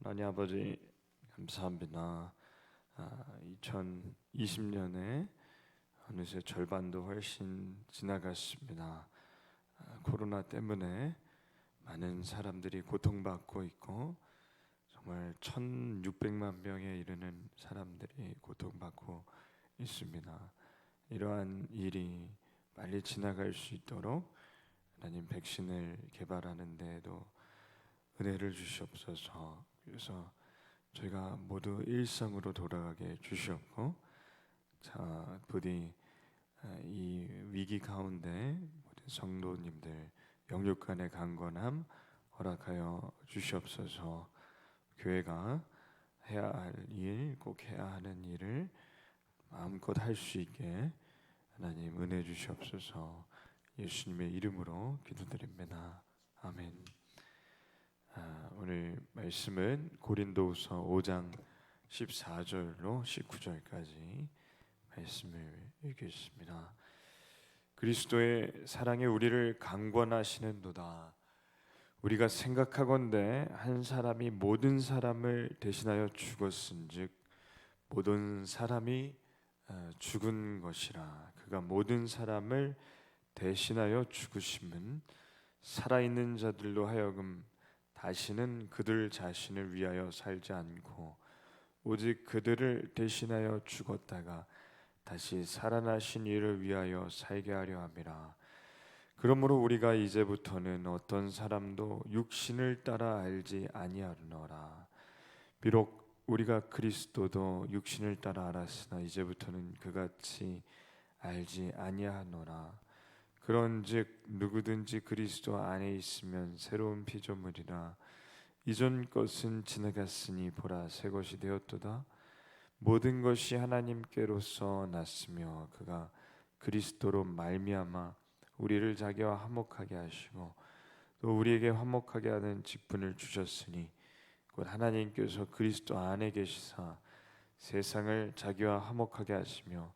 하나님 아버지 감사합니다. 2020년에 어느새 절반도 훨씬 지나갔습니다. 코로나 때문에 많은 사람들이 고통받고 있고 정말 1,600만 명에 이르는 사람들이 고통받고 있습니다. 이러한 일이 빨리 지나갈 수 있도록 하나님 백신을 개발하는 데에도 은혜를 주시옵소서. 그래서 저희가 모두 일상으로 돌아가게 주시옵고, 자 부디 이 위기 가운데 모든 성도님들 영육 간의 강건함 허락하여 주시옵소서. 교회가 해야 할 일, 꼭 해야 하는 일을 마음껏 할 수 있게 하나님 은혜 주시옵소서. 예수님의 이름으로 기도드립니다. 아멘. 오늘 말씀은 고린도후서 5장 14절로 19절까지 말씀을 읽겠습니다. 그리스도의 사랑에 우리를 강권하시는도다. 우리가 생각하건대 한 사람이 모든 사람을 대신하여 죽었은즉 모든 사람이 죽은 것이라. 그가 모든 사람을 대신하여 죽으심은 살아있는 자들로 하여금 다시는 그들 자신을 위하여 살지 않고 오직 그들을 대신하여 죽었다가 다시 살아나신 이를 위하여 살게 하려 함이라. 그러므로 우리가 이제부터는 어떤 사람도 육신을 따라 알지 아니하노라. 비록 우리가 그리스도도 육신을 따라 알았으나 이제부터는 그같이 알지 아니하노라. 그런즉 누구든지 그리스도 안에 있으면 새로운 피조물이라. 이전 것은 지나갔으니 보라 새 것이 되었도다. 모든 것이 하나님께로서 났으며 그가 그리스도로 말미암아 우리를 자기와 화목하게 하시고 또 우리에게 화목하게 하는 직분을 주셨으니 곧 하나님께서 그리스도 안에 계시사 세상을 자기와 화목하게 하시며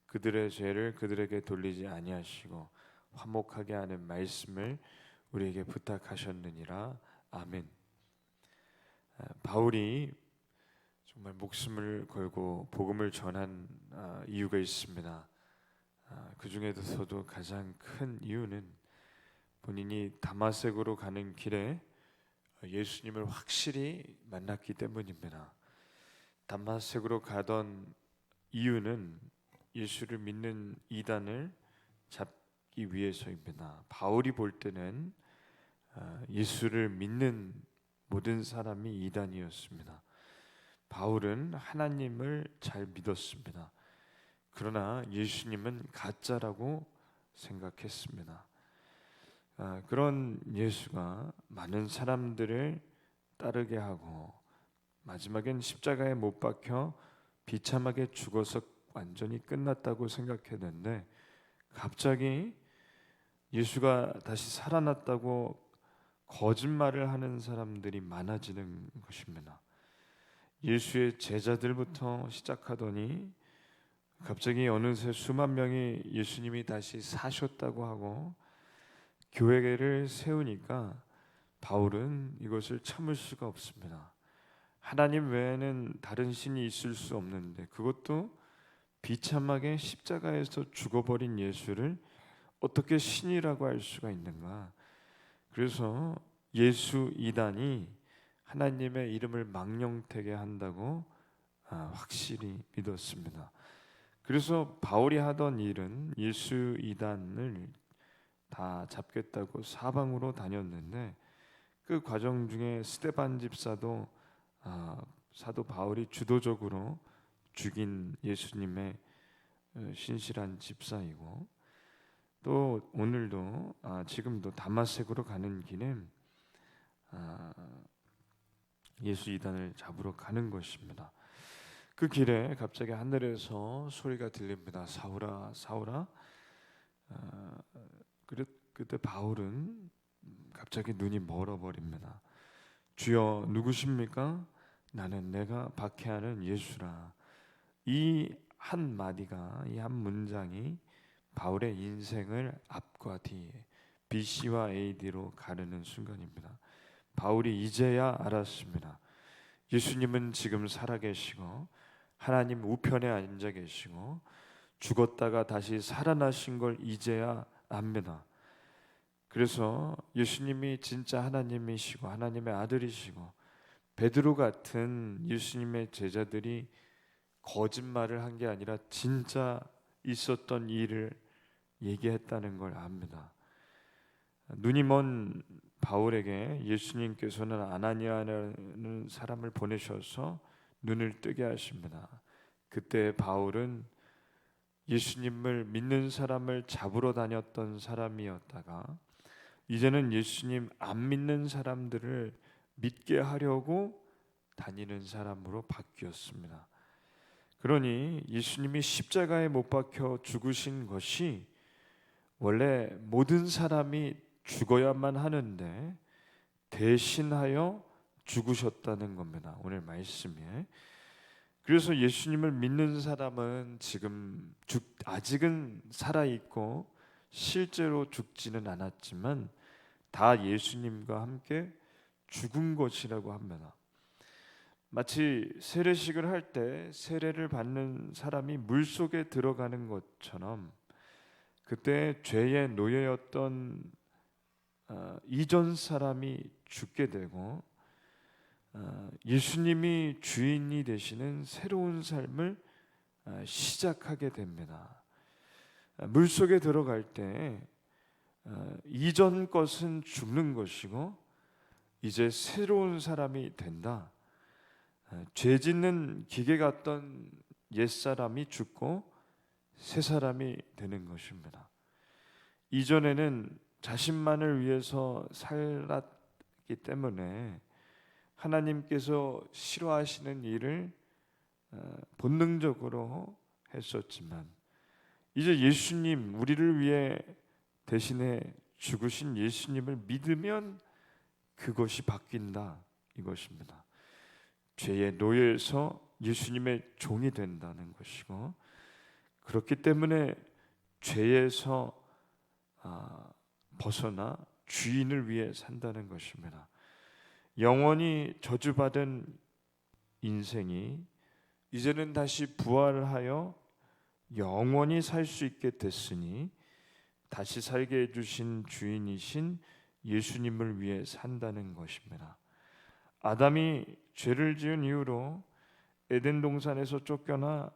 그들의 죄를 그들에게 돌리지 아니하시고 화목하게 하는 말씀을 우리에게 부탁하셨느니라. 아멘. 바울이 정말 목숨을 걸고 복음을 전한 이유가 있습니다. 그 중에서도 가장 큰 이유는 본인이 다마색으로 가는 길에 예수님을 확실히 만났기 때문입니다. 다마색으로 가던 이유는 예수를 믿는 이단을 잡기 위해서입니다. 바울이 볼 때는 예수를 믿는 모든 사람이 이단이었습니다. 바울은 하나님을 잘 믿었습니다. 그러나 예수님은 가짜라고 생각했습니다. 그런 예수가 많은 사람들을 따르게 하고 마지막엔 십자가에 못 박혀 비참하게 죽어서 완전히 끝났다고 생각했는데 갑자기 예수가 다시 살아났다고 거짓말을 하는 사람들이 많아지는 것입니다. 예수의 제자들부터 시작하더니 갑자기 어느새 수만 명이 예수님이 다시 사셨다고 하고 교회를 세우니까 바울은 이것을 참을 수가 없습니다. 하나님 외에는 다른 신이 있을 수 없는데 그것도 비참하게 십자가에서 죽어버린 예수를 어떻게 신이라고 할 수가 있는가? 그래서 예수 이단이 하나님의 이름을 망령되게 한다고 확실히 믿었습니다. 그래서 바울이 하던 일은 예수 이단을 다 잡겠다고 사방으로 다녔는데 그 과정 중에 스데반 집사도 사도 바울이 주도적으로 죽인 예수님의 신실한 집사이고 또 오늘도 지금도 다마색으로 가는 길에 예수 이단을 잡으러 가는 것입니다. 그 길에 갑자기 하늘에서 소리가 들립니다. 사울아 사울아. 그때 바울은 갑자기 눈이 멀어버립니다. 주여 누구십니까? 나는 내가 박해하는 예수라. 이 한 마디가 이 한 문장이 바울의 인생을 앞과 뒤에 BC와 AD로 가르는 순간입니다. 바울이 이제야 알았습니다. 예수님은 지금 살아계시고 하나님 우편에 앉아 계시고 죽었다가 다시 살아나신 걸 이제야 압니다. 그래서 예수님이 진짜 하나님이시고 하나님의 아들이시고 베드로 같은 예수님의 제자들이 거짓말을 한 게 아니라 진짜 있었던 일을 얘기했다는 걸 압니다. 눈이 먼 바울에게 예수님께서는 아나니아라는 사람을 보내셔서 눈을 뜨게 하십니다. 그때 바울은 예수님을 믿는 사람을 잡으러 다녔던 사람이었다가 이제는 예수님 안 믿는 사람들을 믿게 하려고 다니는 사람으로 바뀌었습니다. 그러니 예수님이 십자가에 못 박혀 죽으신 것이 원래 모든 사람이 죽어야만 하는데 대신하여 죽으셨다는 겁니다. 오늘 말씀에. 그래서 예수님을 믿는 사람은 지금 아직은 살아있고 실제로 죽지는 않았지만 다 예수님과 함께 죽은 것이라고 합니다. 마치 세례식을 할 때 세례를 받는 사람이 물속에 들어가는 것처럼 그때 죄의 노예였던 이전 사람이 죽게 되고 예수님이 주인이 되시는 새로운 삶을 시작하게 됩니다. 물속에 들어갈 때 이전 것은 죽는 것이고 이제 새로운 사람이 된다. 죄 짓는 기계 같던 옛사람이 죽고 새 사람이 되는 것입니다. 이전에는 자신만을 위해서 살았기 때문에 하나님께서 싫어하시는 일을 본능적으로 했었지만 이제 예수님, 우리를 위해 대신에 죽으신 예수님을 믿으면 그것이 바뀐다 이것입니다. 죄의 노예에서 예수님의 종이 된다는 것이고 그렇기 때문에 죄에서 벗어나 주인을 위해 산다는 것입니다. 영원히 저주받은 인생이 이제는 다시 부활하여 영원히 살 수 있게 됐으니 다시 살게 해주신 주인이신 예수님을 위해 산다는 것입니다. 아담이 죄를 지은 이후로 에덴 동산에서 쫓겨나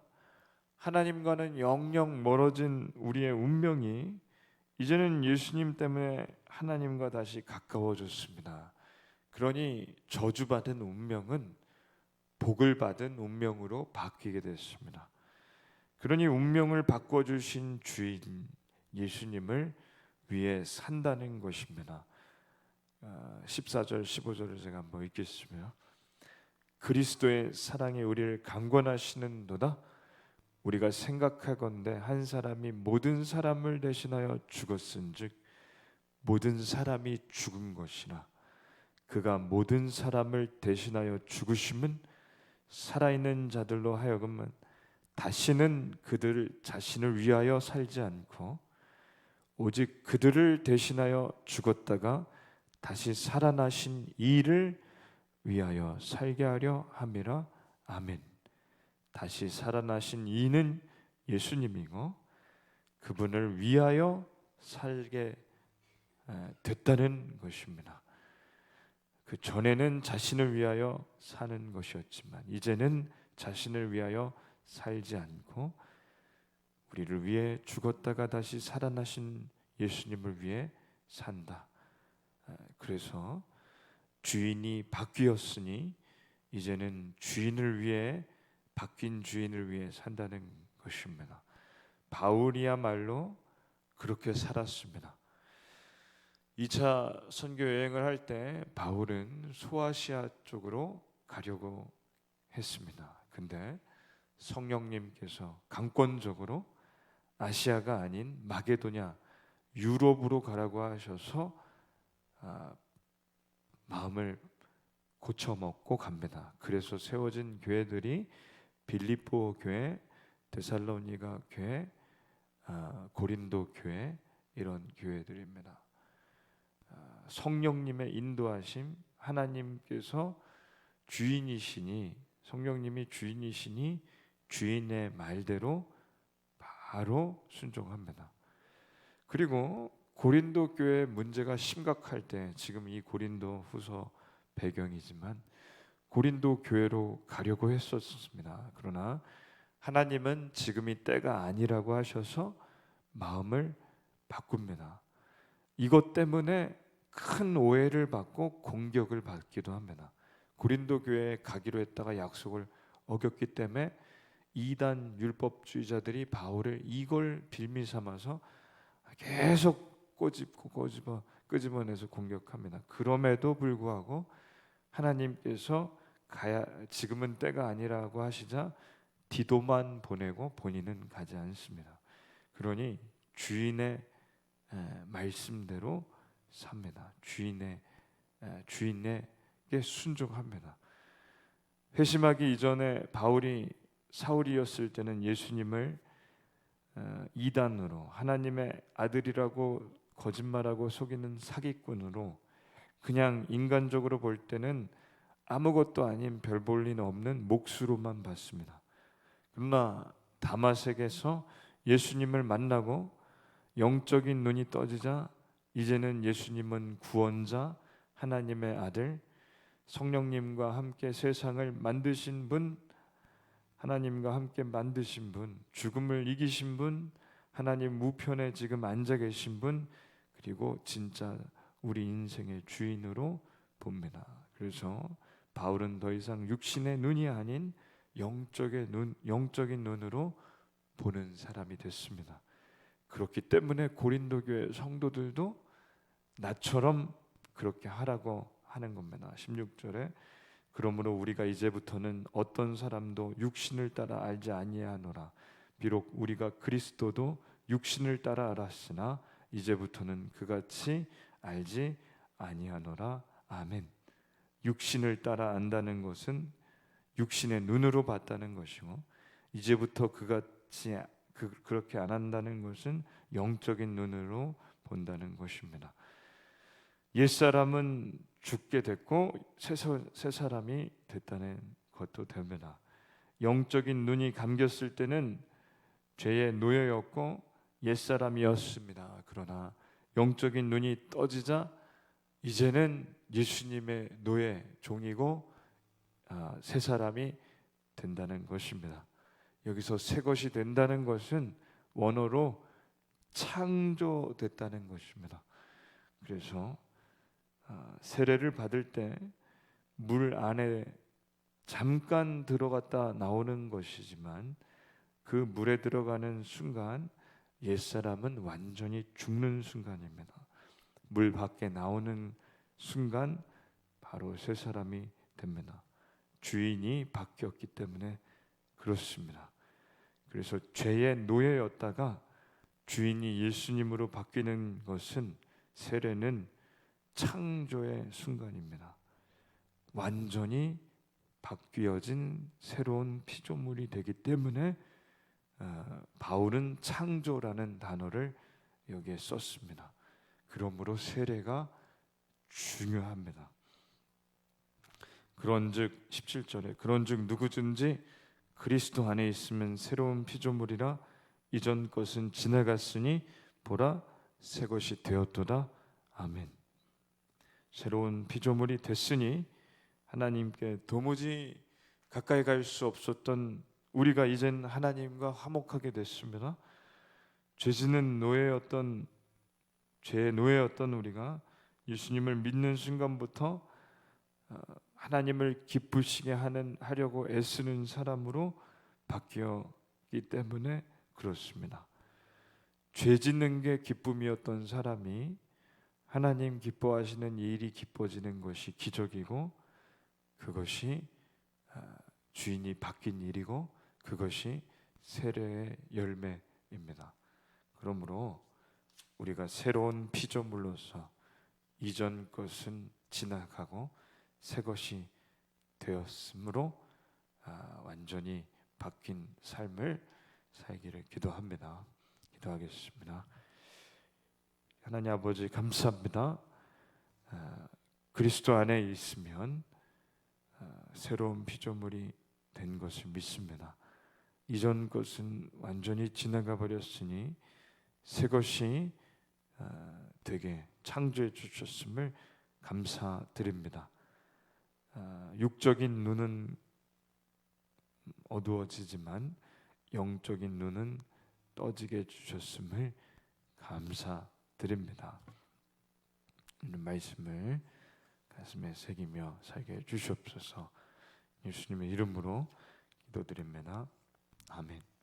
하나님과는 영영 멀어진 우리의 운명이 이제는 예수님 때문에 하나님과 다시 가까워졌습니다. 그러니 저주받은 운명은 복을 받은 운명으로 바뀌게 됐습니다. 그러니 운명을 바꿔주신 주인 예수님을 위해 산다는 것입니다. 14절 15절을 제가 한번 읽겠습니다. 그리스도의 사랑이 우리를 강권하시는도다. 우리가 생각하건대 한 사람이 모든 사람을 대신하여 죽었은즉 모든 사람이 죽은 것이나 그가 모든 사람을 대신하여 죽으심은 살아있는 자들로 하여금은 다시는 그들 자신을 위하여 살지 않고 오직 그들을 대신하여 죽었다가 다시 살아나신 이를 위하여 살게 하려 함이라. 아멘. 다시 살아나신 이는 예수님이고 그분을 위하여 살게 됐다는 것입니다. 그 전에는 자신을 위하여 사는 것이었지만 이제는 자신을 위하여 살지 않고 우리를 위해 죽었다가 다시 살아나신 예수님을 위해 산다. 그래서 주인이 바뀌었으니 이제는 주인을 위해 바뀐 주인을 위해 산다는 것입니다. 바울이야말로 그렇게 살았습니다. 2차 선교 여행을 할 때 바울은 소아시아 쪽으로 가려고 했습니다. 근데 성령님께서 강권적으로 아시아가 아닌 마게도냐 유럽으로 가라고 하셔서 마음을 고쳐먹고 갑니다. 그래서 세워진 교회들이 빌립보 교회, 데살로니가 교회, 고린도 교회 이런 교회들입니다. 성령님의 인도하심, 하나님께서 주인이시니, 성령님이 주인이시니 주인의 말대로 바로 순종합니다. 그리고 고린도 교회 문제가 심각할 때, 지금 이 고린도 후서 배경이지만 고린도 교회로 가려고 했었습니다. 그러나 하나님은 지금이 때가 아니라고 하셔서 마음을 바꿉니다. 이것 때문에 큰 오해를 받고 공격을 받기도 합니다. 고린도 교회에 가기로 했다가 약속을 어겼기 때문에 이단 율법주의자들이 바울을 이걸 빌미 삼아서 계속 끄집어내서 공격합니다. 그럼에도 불구하고 하나님께서 지금은 때가 아니라고 하시자 디도만 보내고 본인은 가지 않습니다. 그러니 주인의 말씀대로 삽니다. 주인에게 순종합니다. 회심하기 이전에 바울이 사울이었을 때는 예수님을 이단으로, 하나님의 아들이라고 거짓말하고 속이는 사기꾼으로, 그냥 인간적으로 볼 때는 아무것도 아닌 별 볼 일 없는 몫으로만 봤습니다. 그러나 다마색에서 예수님을 만나고 영적인 눈이 떠지자 이제는 예수님은 구원자, 하나님의 아들, 성령님과 함께 세상을 만드신 분, 하나님과 함께 만드신 분, 죽음을 이기신 분, 하나님 우편에 지금 앉아 계신 분, 그리고 진짜 우리 인생의 주인으로 봅니다. 그래서 바울은 더 이상 육신의 눈이 아닌 영적인 눈으로 보는 사람이 됐습니다. 그렇기 때문에 고린도 교회 성도들도 나처럼 그렇게 하라고 하는 겁니다. 16절에 그러므로 우리가 이제부터는 어떤 사람도 육신을 따라 알지 아니하노라. 비록 우리가 그리스도도 육신을 따라 알았으나 이제부터는 그같이 알지 아니하노라. 아멘. 육신을 따라 안다는 것은 육신의 눈으로 봤다는 것이고, 이제부터 그같이 그렇게 안 한다는 것은 영적인 눈으로 본다는 것입니다. 옛사람은 죽게 됐고 새 사람이 됐다는 것도 됩니다. 영적인 눈이 감겼을 때는 죄의 노예였고 옛사람이었습니다. 그러나 영적인 눈이 떠지자 이제는 예수님의 노예, 종이고 새 사람이 된다는 것입니다. 여기서 새 것이 된다는 것은 원어로 창조됐다는 것입니다. 그래서 세례를 받을 때 물 안에 잠깐 들어갔다 나오는 것이지만 그 물에 들어가는 순간 옛사람은 완전히 죽는 순간입니다. 물 밖에 나오는 순간 바로 새 사람이 됩니다. 주인이 바뀌었기 때문에 그렇습니다. 그래서 죄의 노예였다가 주인이 예수님으로 바뀌는 것은, 세례는 창조의 순간입니다. 완전히 바뀌어진 새로운 피조물이 되기 때문에 바울은 창조라는 단어를 여기에 썼습니다. 그러므로 세례가 중요합니다. 그런즉 17절에 그런즉 누구든지 그리스도 안에 있으면 새로운 피조물이라 이전 것은 지나갔으니 보라 새 것이 되었도다. 아멘. 새로운 피조물이 됐으니 하나님께 도무지 가까이 갈 수 없었던 우리가 이젠 하나님과 화목하게 됐습니다. 죄짓는 죄의 노예였던 우리가 예수님을 믿는 순간부터 하나님을 기쁘시게 하려고 애쓰는 사람으로 바뀌었기 때문에 그렇습니다. 죄짓는 게 기쁨이었던 사람이 하나님 기뻐하시는 일이 기뻐지는 것이 기적이고, 그것이 주인이 바뀐 일이고, 그것이 세례의 열매입니다. 그러므로 우리가 새로운 피조물로서 이전 것은 지나가고 새 것이 되었으므로 완전히 바뀐 삶을 살기를 기도합니다. 기도하겠습니다. 하나님 아버지 감사합니다. 그리스도 안에 있으면 새로운 피조물이 된 것을 믿습니다. 이전 것은 완전히 지나가 버렸으니 새 것이 되게 창조해 주셨음을 감사드립니다. 육적인 눈은 어두워지지만 영적인 눈은 떠지게 해주셨음을 감사드립니다. 이런 말씀을 가슴에 새기며 살게 해주시옵소서. 예수님의 이름으로 기도드립니다. 아멘.